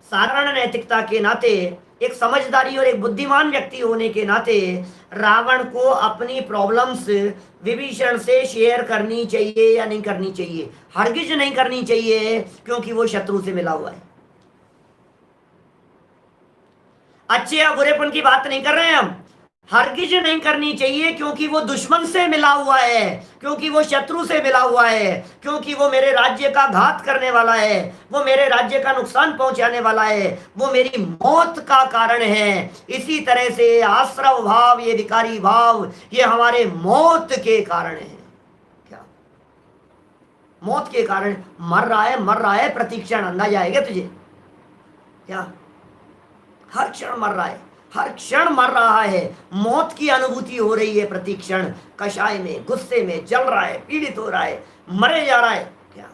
साधारण नैतिकता के नाते, एक समझदारी और एक बुद्धिमान व्यक्ति होने के नाते रावण को अपनी प्रॉब्लम्स विभीषण से शेयर करनी चाहिए या नहीं करनी चाहिए? हरगिज नहीं करनी चाहिए, क्योंकि वो शत्रु से मिला हुआ है। अच्छे या बुरेपन की बात नहीं कर रहे हैं हम, हरगिज नहीं करनी चाहिए, क्योंकि वो दुश्मन से मिला हुआ है, क्योंकि वो शत्रु से मिला हुआ है, क्योंकि वो मेरे राज्य का घात करने वाला है, वो मेरे राज्य का नुकसान पहुंचाने वाला है, वो मेरी मौत का कारण है। इसी तरह से आश्रव भाव, ये विकारी भाव, ये हमारे मौत के कारण है। क्या मौत के कारण? मर रहा है प्रतीक्षण, अंदाजा आएगा तुझे? क्या हर क्षण मर रहा है, हर क्षण मर रहा है, मौत की अनुभूति हो रही है प्रतिक्षण, कषाय में, गुस्से में, जल रहा है, पीड़ित हो रहा है, मरे जा रहा है। क्या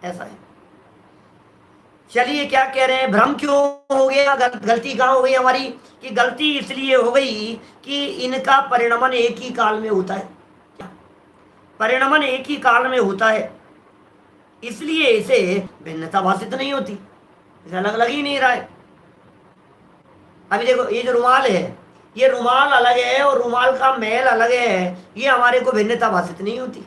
ऐसा है? चलिए, क्या कह रहे हैं, भ्रम क्यों हो गया, गलती कहां हो गई हमारी? कि गलती इसलिए हो गई कि इनका परिणमन एक ही काल में होता है। परिणमन एक ही काल में होता है, इसलिए इसे भिन्नता भाषित नहीं होती, इसे अलग अलग ही नहीं रहा है। अभी देखो, ये जो रुमाल है, ये रुमाल अलग है और रुमाल का मैल अलग है, ये हमारे को भिन्नता भाषित नहीं होती।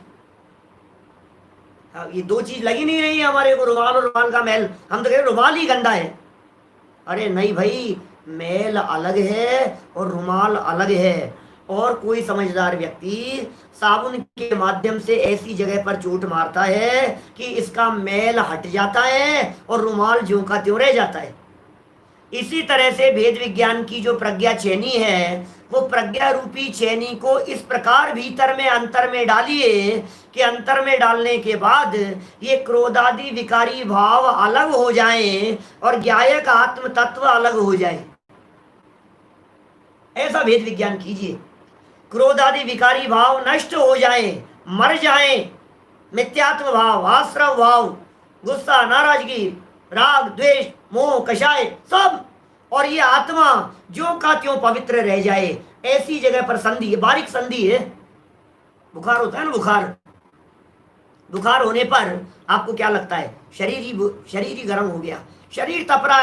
ये दो चीज लगी नहीं रही है हमारे को, रुमाल और रुमाल का मैल। हम तो कह रहे रुमाल ही गंदा है, अरे नहीं भाई, मैल अलग है और रुमाल अलग है। और कोई समझदार व्यक्ति साबुन के माध्यम से ऐसी जगह पर चोट मारता है कि इसका मैल हट जाता है और रुमाल ज्यों का त्यों रह जाता है। इसी तरह से भेद विज्ञान की जो प्रज्ञा चैनी है, वो प्रज्ञा रूपी चैनी को इस प्रकार भीतर में अंतर में डालिए कि अंतर में डालने के बाद ये क्रोधादि विकारी भाव अलग हो जाएं और ज्ञायक आत्म तत्व अलग हो जाए। ऐसा भेद विज्ञान कीजिए, क्रोधादि विकारी भाव नष्ट हो जाएं, मर जाएं, मिथ्यात्व भाव, आश्रव भाव, गुस्सा, नाराजगी, राग, द्वेष, मोह, कषाय सब, और ये आत्मा जो का त्यों पवित्र रह जाए। ऐसी जगह पर संधि है, बारीक संधि है। बुखार होता है ना, बुखार होने पर आपको क्या लगता है? शरीर ही गर्म हो गया, शरीर तप रहा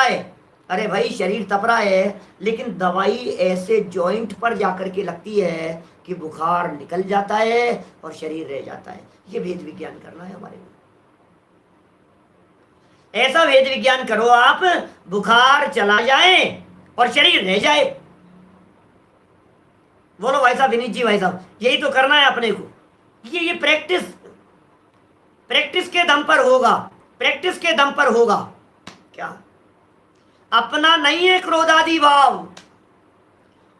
है। अरे भाई, शरीर तप रहा है, लेकिन दवाई ऐसे जॉइंट पर जाकर के लगती है कि बुखार निकल जाता है और शरीर रह जाता है। ये भेद विज्ञान करना है हमारे को। ऐसा भेद विज्ञान करो आप, बुखार चला जाए और शरीर रह जाए। बोलो भाई साहब, विनीत जी भाई साहब, यही तो करना है अपने को। ये प्रैक्टिस के दम पर होगा, प्रैक्टिस के दम पर होगा। क्या अपना नहीं है क्रोधादि भाव,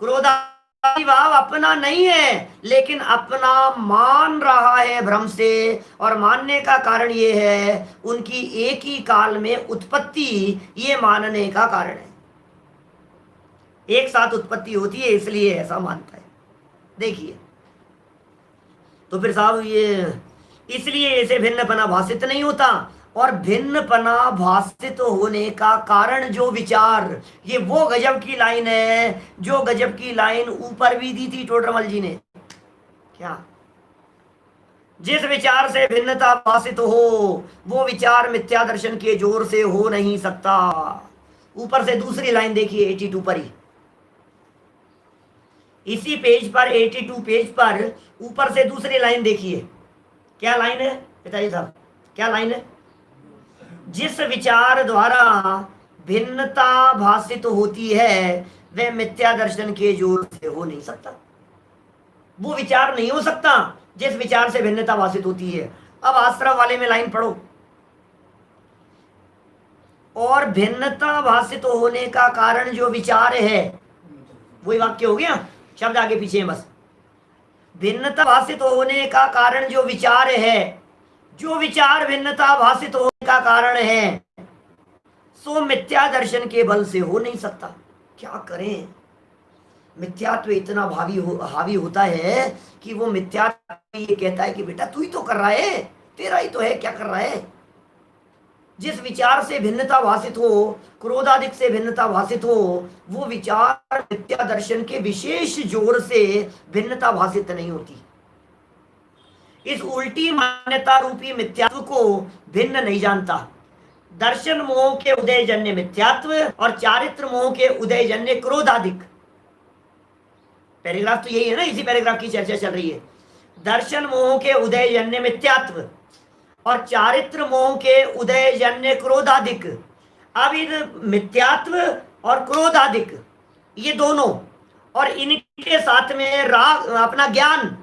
क्रोधादि भाव अपना नहीं है, लेकिन अपना मान रहा है भ्रम से, और मानने का कारण ये है उनकी एक ही काल में उत्पत्ति, ये मानने का कारण है। एक साथ उत्पत्ति होती है, इसलिए ऐसा मानता है। देखिए, तो फिर साहब ये इसलिए इसे भिन्नपना भाषित नहीं होता, और भिन्नपना भाषित होने का कारण जो विचार, ये वो गजब की लाइन है, जो गजब की लाइन ऊपर भी दी थी टोडरमल जी ने। क्या? जिस विचार से भिन्नता भाषित हो, वो विचार मिथ्या दर्शन के जोर से हो नहीं सकता। ऊपर से दूसरी लाइन देखिए, 82 पर ही, इसी पेज पर, 82 पेज पर ऊपर से दूसरी लाइन देखिए। क्या लाइन है पिताजी साहब, क्या लाइन है? जिस विचार द्वारा भिन्नता भाषित होती है, वह मिथ्या दर्शन के जोर से हो नहीं सकता। वो विचार नहीं हो सकता जिस विचार से भिन्नता भाषित होती है। अब आश्रम वाले में लाइन पढ़ो, और भिन्नता भाषित होने का कारण जो विचार है, वही वाक्य हो गया, शब्द आगे पीछे है बस। भिन्नता भाषित होने का कारण जो विचार है, जो विचार भिन्नता भाषित होने का कारण है, सो मिथ्या दर्शन के बल से हो नहीं सकता। क्या करें? मिथ्यात्व इतना हावी होता है कि वो मिथ्यात्व ये कहता है कि बेटा तू ही तो कर रहा है, तेरा ही तो है, क्या कर रहा है? जिस विचार से भिन्नता भाषित हो, क्रोधादिक से भिन्नता भाषित हो, वो विचार मिथ्या दर्शन के विशेष जोर से भिन्नता भाषित नहीं होती। इस उल्टी मान्यता रूपी मिथ्यात्व को भिन्न नहीं जानता। दर्शन मोह के उदय जन्य मिथ्यात्व और चारित्र मोह के उदय जन्य क्रोधादिक। पैराग्राफ तो यही है ना, इसी पैराग्राफ की चर्चा चल रही है। दर्शन मोह के उदय जन्य मिथ्यात्व और चारित्र मोह के उदय जन्य क्रोधादिक। अब इन मिथ्यात्व और क्रोधादिक ये दोनों और इनके साथ में राग अपना ज्ञान,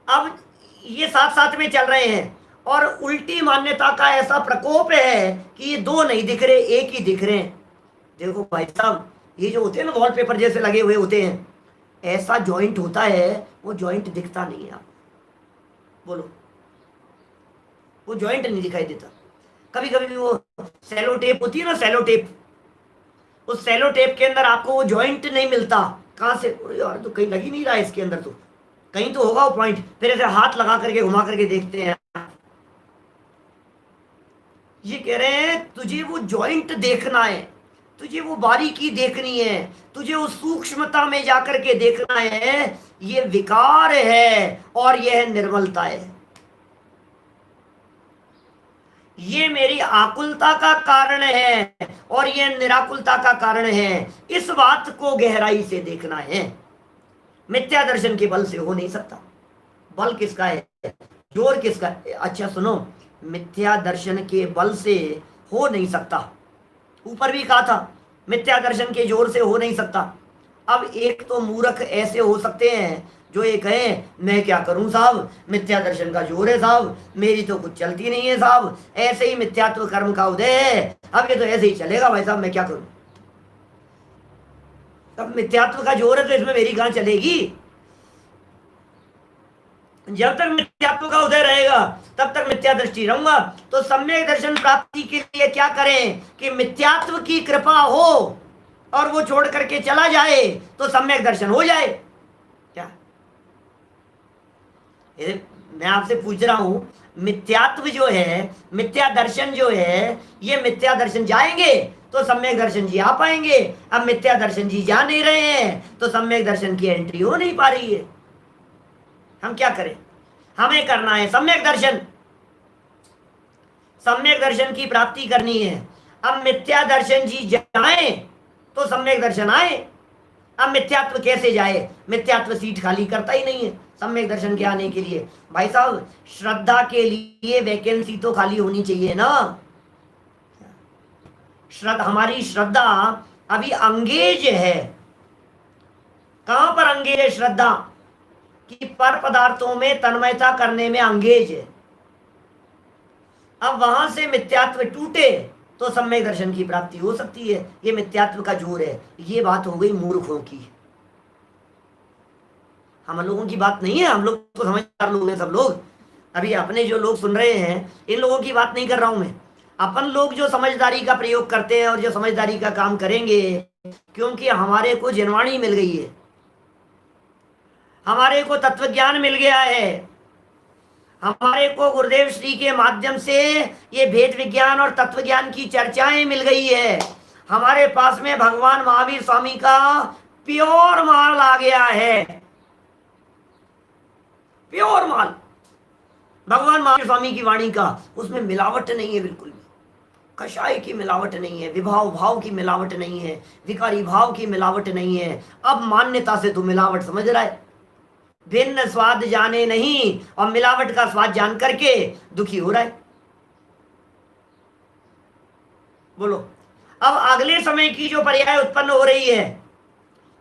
अब ये साथ साथ में चल रहे हैं और उल्टी मान्यता का ऐसा प्रकोप है कि ये दो नहीं दिख रहे, एक ही दिख रहे हैं। देखो भाई साहब, ये जो होते हैं ना वॉलपेपर जैसे लगे हुए होते हैं, ऐसा जॉइंट होता है, वो जॉइंट दिखता नहीं है। आप बोलो, वो जॉइंट नहीं दिखाई देता। कभी कभी वो सेलो टेप होती है ना, सेलो टेप, उस सेलो टेप के अंदर आपको वो जॉइंट नहीं मिलता। कहां से? यार तो कहीं लग ही नहीं रहा है इसके अंदर, तो कहीं तो होगा वो पॉइंट। फिर ऐसे हाथ लगा करके घुमा करके देखते हैं। ये कह रहे हैं तुझे वो जॉइंट देखना है, तुझे वो बारीकी देखनी है, तुझे उस सूक्ष्मता में जाकर के देखना है। ये विकार है और यह निर्मलता है। ये मेरी आकुलता का कारण है और यह निराकुलता का कारण है। इस बात को गहराई से देखना है। मिथ्या दर्शन के बल से हो नहीं सकता। बल किसका है? जोर किसका है? अच्छा सुनो, मिथ्या दर्शन के बल से हो नहीं सकता। ऊपर भी कहा था मिथ्या दर्शन के जोर से हो नहीं सकता। अब एक तो मूर्ख ऐसे हो सकते हैं जो ये कहें मैं क्या करूं साहब, मिथ्या दर्शन का जोर है साहब, मेरी तो कुछ चलती नहीं है साहब, ऐसे ही मिथ्यात्व कर्म का उदय है, अब ये तो ऐसे ही चलेगा भाई साहब, मैं क्या करूं। तब मिथ्यात्व का जोर है तो इसमें मेरी कहां चलेगी। जब तक मिथ्यात्व का उदय रहेगा तब तक मिथ्या दृष्टि रहूंगा। तो सम्यक दर्शन प्राप्ति के लिए क्या करें कि मिथ्यात्व की कृपा हो और वो छोड़ करके चला जाए तो सम्यक दर्शन हो जाए। क्या मैं आपसे पूछ रहा हूं, मिथ्यात्व जो है, मिथ्या दर्शन जो है, ये मिथ्या दर्शन जाएंगे तो सम्यक दर्शन जी आ पाएंगे। अब मिथ्या दर्शन जी जा नहीं रहे हैं तो सम्यक दर्शन की एंट्री हो नहीं पा रही है। हम क्या करें? हमें करना है सम्यक दर्शन, सम्यक दर्शन की प्राप्ति करनी है। अब मिथ्या दर्शन जी जाए तो सम्यक दर्शन आए। अब मिथ्यात्व कैसे जाए? मिथ्यात्व सीट खाली करता ही नहीं है सम्यक दर्शन के आने के लिए। भाई साहब, श्रद्धा के लिए वैकेंसी तो खाली होनी चाहिए ना। श्रद्धा, हमारी श्रद्धा अभी अंगेज है। कहां पर अंगेज है श्रद्धा? कि पर पदार्थों में तन्मयता करने में अंगेज है। अब वहां से मिथ्यात्व टूटे तो सम्यक दर्शन की प्राप्ति हो सकती है। ये मिथ्यात्व का जोर है। ये बात हो गई मूर्खों की, हम लोगों की बात नहीं है। हम लोग तो समझदार लोग हैं सब लोग। अभी अपने जो लोग सुन रहे हैं, इन लोगों की बात नहीं कर रहा हूं मैं। अपन लोग जो समझदारी का प्रयोग करते हैं और जो समझदारी का काम करेंगे, क्योंकि हमारे को जिनवाणी मिल गई है, हमारे को तत्व ज्ञान मिल गया है, हमारे को गुरुदेव श्री के माध्यम से ये भेद विज्ञान और तत्व ज्ञान की चर्चाएं मिल गई है। हमारे पास में भगवान महावीर स्वामी का प्योर माल आ गया है, प्योर माल भगवान महावीर स्वामी की वाणी का। उसमें मिलावट नहीं है बिल्कुल भी, कषाय की मिलावट नहीं है, विभाव भाव की मिलावट नहीं है, विकारी भाव की मिलावट नहीं है। अब मान्यता से तो मिलावट समझ रहा है। भिन्न स्वाद जाने नहीं और मिलावट का स्वाद जान करके दुखी हो रहा है। बोलो, अब अगले समय की जो पर्याय उत्पन्न हो रही है,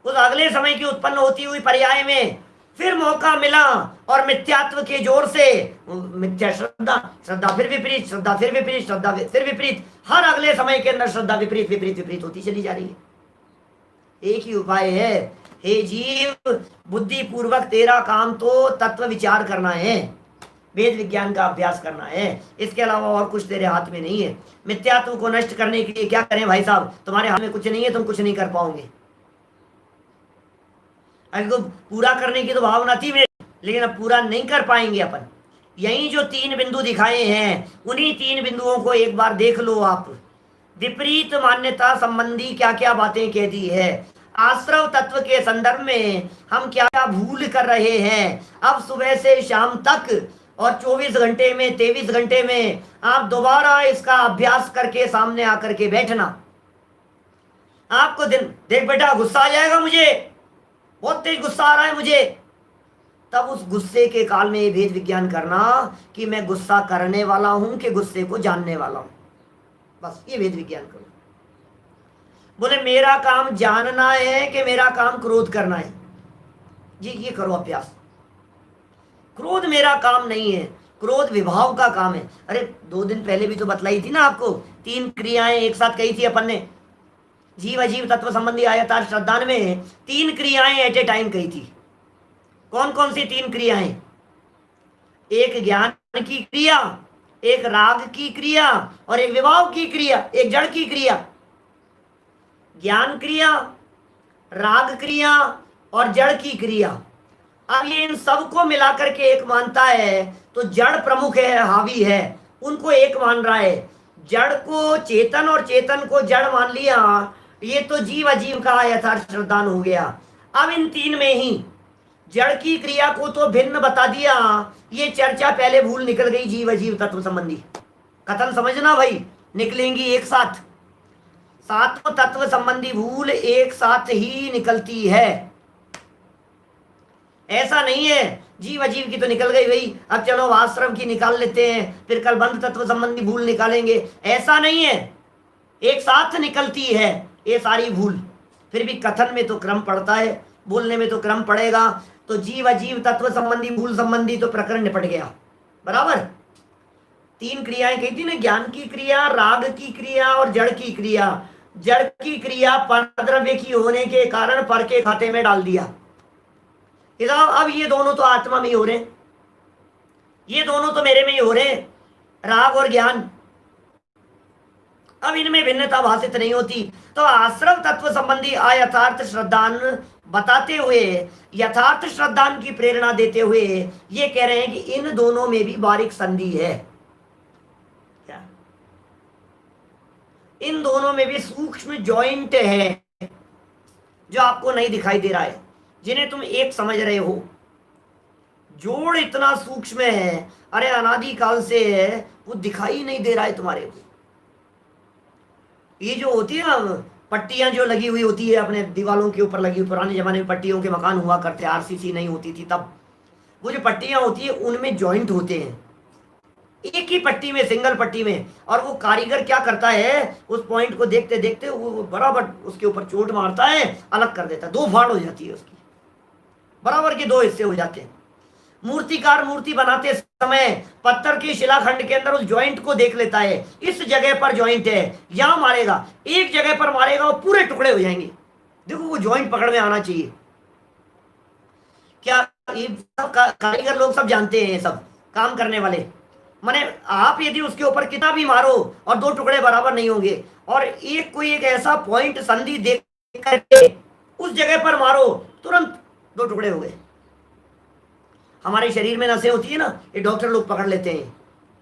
उस अगले समय की उत्पन्न होती हुई पर्याय में फिर मौका मिला और मिथ्यात्व के जोर से मिथ्या श्रद्धा, श्रद्धा फिर विपरीत, श्रद्धा फिर विपरीत, श्रद्धा फिर विपरीत, हर अगले समय के अंदर श्रद्धा विपरीत विपरीत विपरीत होती चली जा रही है। एक ही उपाय है, हे जीव, बुद्धि पूर्वक तेरा काम तो तत्व विचार करना है, वेद विज्ञान का अभ्यास करना है। इसके अलावा और कुछ तेरे हाथ में नहीं है। मिथ्यात्व को नष्ट करने के लिए क्या करें भाई साहब? तुम्हारे हाथ में कुछ नहीं है, तुम कुछ नहीं कर पाओगे। अभी तो पूरा करने की तो भावना थी मेरे, लेकिन अब पूरा नहीं कर पाएंगे अपन। यही जो 3 बिंदु दिखाए हैं, उन्हीं 3 बिंदुओं को एक बार देख लो आप। विपरीत मान्यता संबंधी क्या क्या बातें कह दी है, आश्रव तत्व के संदर्भ में हम क्या क्या भूल कर रहे हैं। अब सुबह से शाम तक और 24 घंटे में 23 घंटे में आप दोबारा इसका अभ्यास करके सामने आकर के बैठना। आपको दिन देख बेटा गुस्सा आ जाएगा, मुझे बहुत तेज गुस्सा आ रहा है मुझे, तब उस गुस्से के काल में ये भेद विज्ञान करना कि मैं गुस्सा करने वाला हूं कि गुस्से को जानने वाला हूं, बस ये भेद विज्ञान करो। बोले मेरा काम जानना है कि मेरा काम क्रोध करना है, जी ये करो अभ्यास। क्रोध मेरा काम नहीं है, क्रोध विभाव का काम है। अरे 2 दिन पहले भी तो बतलाई थी ना आपको, 3 क्रियाएं एक साथ कही थी अपन ने, जीव अजीव तत्व संबंधी आयतार श्रद्धान में 3 क्रियाएं एट ए टाइम कही थी। कौन कौन सी 3 क्रियाएं? एक ज्ञान की क्रिया, एक राग की क्रिया और एक विभाव की क्रिया, एक जड़ की क्रिया। ज्ञान क्रिया, राग क्रिया और जड़ की क्रिया। अब ये इन सबको मिलाकर के एक मानता है, तो जड़ प्रमुख है, हावी है, उनको एक मान रहा है। जड़ को चेतन और चेतन को जड़ मान लिया, ये तो जीव अजीव का यथार्थ श्रद्धान हो गया। अब इन 3 में ही जड़ की क्रिया को तो भिन्न बता दिया, ये चर्चा पहले भूल निकल गई जीव अजीव तत्व संबंधी। कथन समझना भाई, निकलेंगी एक साथ, सातों तत्व संबंधी भूल एक साथ ही निकलती है। ऐसा नहीं है जीव अजीव की तो निकल गई भाई, अब चलो आश्रम की निकाल लेते हैं, फिर कल बंध तत्व संबंधी भूल निकालेंगे, ऐसा नहीं है, एक साथ निकलती है ये सारी भूल। फिर भी कथन में तो क्रम पड़ता है, बोलने में तो क्रम पड़ेगा। तो जीव अजीव तत्व संबंधी भूल संबंधी तो प्रकरण निपट गया, बराबर। 3 क्रियाएं कही थी ना, ज्ञान की क्रिया, राग की क्रिया और जड़ की क्रिया। जड़ की क्रिया परद्रव्य की होने के कारण पर के खाते में डाल दिया। अब ये दोनों तो आत्मा में ही हो रहे, ये दोनों तो मेरे में ही हो रहे, राग और ज्ञान। अब इनमें भिन्नता भाषित नहीं होती। तो आश्रव तत्व संबंधी अयथार्थ श्रद्धान बताते हुए, यथार्थ श्रद्धान की प्रेरणा देते हुए ये कह रहे हैं कि इन दोनों में भी बारीक संधि है। क्या? इन दोनों में भी सूक्ष्म जॉइंट है जो आपको नहीं दिखाई दे रहा है, जिन्हें तुम एक समझ रहे हो। जोड़ इतना सूक्ष्म है, अरे अनादि काल से है, वो दिखाई नहीं दे रहा है तुम्हारे को। ये जो होती है ना पट्टियां जो लगी हुई होती है अपने दीवारों के ऊपर लगी हुई, पुराने जमाने में पट्टियों के मकान हुआ करते, आरसीसी नहीं होती थी तब, वो जो पट्टियां होती है उनमें जॉइंट होते हैं, एक ही पट्टी में, सिंगल पट्टी में। और वो कारीगर क्या करता है, उस पॉइंट को देखते देखते वो बराबर उसके ऊपर चोट मारता है, अलग कर देता है, 2 फाड़ हो जाती है उसकी, बराबर के 2 हिस्से हो जाते हैं। मूर्तिकार मूर्ति बनाते समय पत्थर की शिलाखंड के अंदर उस जॉइंट को देख लेता है, इस जगह पर जॉइंट है, यहां मारेगा, एक जगह पर मारेगा वो पूरे टुकड़े हो जाएंगे। देखो वो जॉइंट पकड़ में आना चाहिए। क्या ये सब कारीगर लोग सब जानते हैं, ये सब काम करने वाले। माने आप यदि उसके ऊपर कितना भी मारो और 2 टुकड़े बराबर नहीं होंगे, और एक कोई एक ऐसा पॉइंट संधि देख करके उस जगह पर मारो, तुरंत 2 टुकड़े हो गए। हमारे शरीर में नसें होती है ना, ये डॉक्टर लोग पकड़ लेते हैं,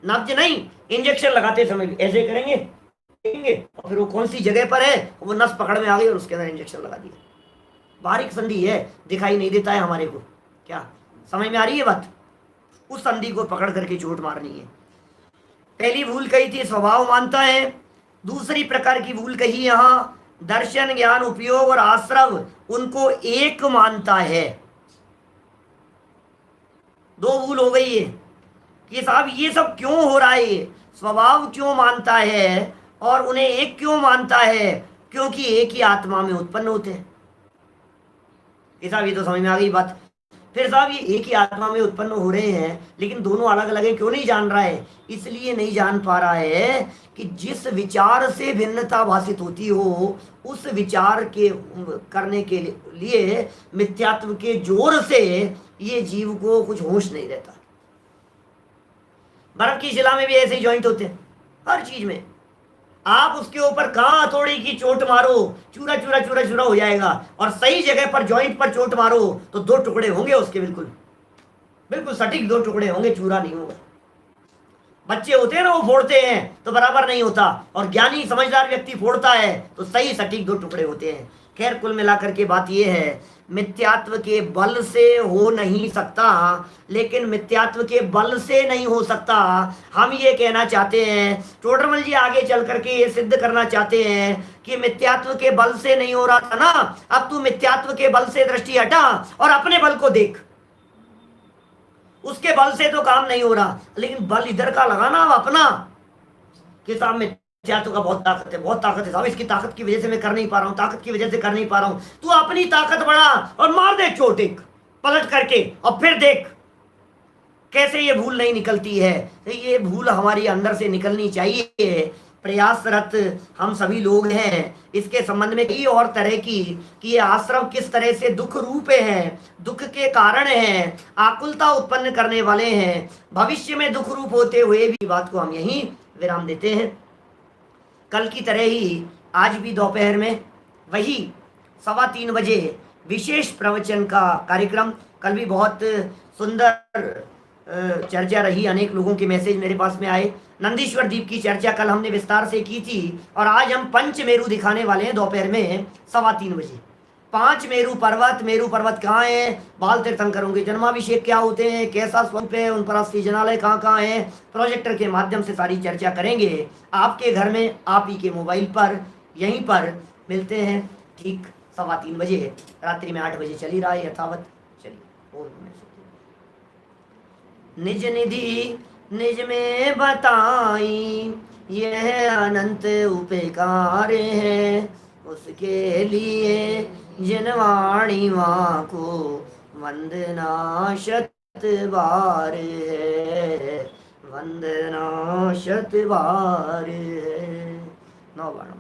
नब्ज नहीं, इंजेक्शन लगाते समय ऐसे करेंगे और फिर वो कौन सी जगह पर है वो नस पकड़ में आ गई और उसके अंदर इंजेक्शन लगा दिया। बारीक संधि है, दिखाई नहीं देता है हमारे को। क्या समझ में आ रही है बात? उस संधि को पकड़ करके चोट मारनी है। पहली भूल कही थी स्वभाव मानता है, दूसरी प्रकार की भूल कही यहां दर्शन ज्ञान उपयोग और आश्रव उनको एक मानता है। 2 भूल हो गई है कि साहब ये सब क्यों हो रहा है, स्वभाव क्यों मानता है और उन्हें एक क्यों मानता है, क्योंकि एक ही आत्मा में उत्पन्न होते हैं। ये साहब ये तो समझ में आ गई बात। फिर साहब ये एक ही आत्मा में उत्पन्न हो रहे हैं, लेकिन दोनों अलग अलग है, क्यों नहीं जान रहा है? इसलिए नहीं जान पा रहा है कि जिस विचार से भिन्नता भाषित होती हो, उस विचार के करने के लिए मिथ्यात्व के जोर से ये जीव को कुछ होश नहीं रहता। बर्फ की शिला में भी ऐसे ही जॉइंट होते हैं, हर चीज में। आप उसके ऊपर कहां हथौड़ी की चोट मारो, चूरा चूरा चूरा चूरा हो जाएगा, और सही जगह पर जॉइंट पर चोट मारो तो 2 टुकड़े होंगे उसके, बिल्कुल बिल्कुल सटीक 2 टुकड़े होंगे, चूरा नहीं होगा। बच्चे होते हैं ना, वो फोड़ते हैं तो बराबर नहीं होता, और ज्ञानी समझदार व्यक्ति फोड़ता है तो सही सटीक दो टुकड़े होते हैं। खैर, कुल मिलाकर के बात यह है, मिथ्यात्व के बल से हो नहीं सकता, लेकिन मिथ्यात्व के बल से नहीं हो सकता। हम ये कहना चाहते हैं, टोडरमल जी आगे चल करके ये सिद्ध करना चाहते हैं कि मिथ्यात्व के बल से नहीं हो रहा था ना, अब तू मिथ्यात्व के बल से दृष्टि हटा और अपने बल को देख। उसके बल से तो काम नहीं हो रहा, लेकिन बल इधर का लगाना अब अपना, कि साहब मिथ्यात्व का बहुत ताकत है, बहुत ताकत है साहब, इसकी ताकत की वजह से मैं कर नहीं पा रहा हूं, ताकत की वजह से कर नहीं पा रहा हूं। तू अपनी ताकत बढ़ा और मार दे चोट एक पलट करके, और फिर देख कैसे ये भूल नहीं निकलती है। तो ये भूल हमारी अंदर से निकलनी चाहिए। प्रयासरत हम सभी लोग हैं। इसके संबंध में कई और तरह की कि ये आश्रम किस तरह से दुख रूप हैं, दुख के कारण हैं, आकुलता उत्पन्न करने वाले हैं, भविष्य में दुख रूप होते हुए भी, बात को हम यहीं विराम देते हैं। कल की तरह ही आज भी दोपहर में वही 3:15 बजे विशेष प्रवचन का कार्यक्रम। कल भी बहुत सुंदर चर्चा रही, अनेक लोगों के मैसेज मेरे पास में आए। नंदीश्वर द्वीप की चर्चा कल हमने विस्तार से की थी, और आज हम पंचमेरु दिखाने वाले हैं दोपहर में 3:15 बजे। 5 मेरु पर्वत कहाँ है, बाल तीर्थंकरों के जन्माभिषेक क्या होते हैं, कैसा स्वरूप है, उन पर अस्थि जनालय कहाँ कहाँ है, प्रोजेक्टर के माध्यम से सारी चर्चा करेंगे आपके घर में, आप ही के मोबाइल पर, यहीं पर मिलते हैं ठीक 3:15 बजे। रात्रि में 8 बजे चली रहा है यथावत। चलिए, और निज निधि निज में बताई, यह अनंत उपकार है, उसके लिए जिन वाणी माँ को वंदना शत बार है, वंदना शत बार है। नौ बार।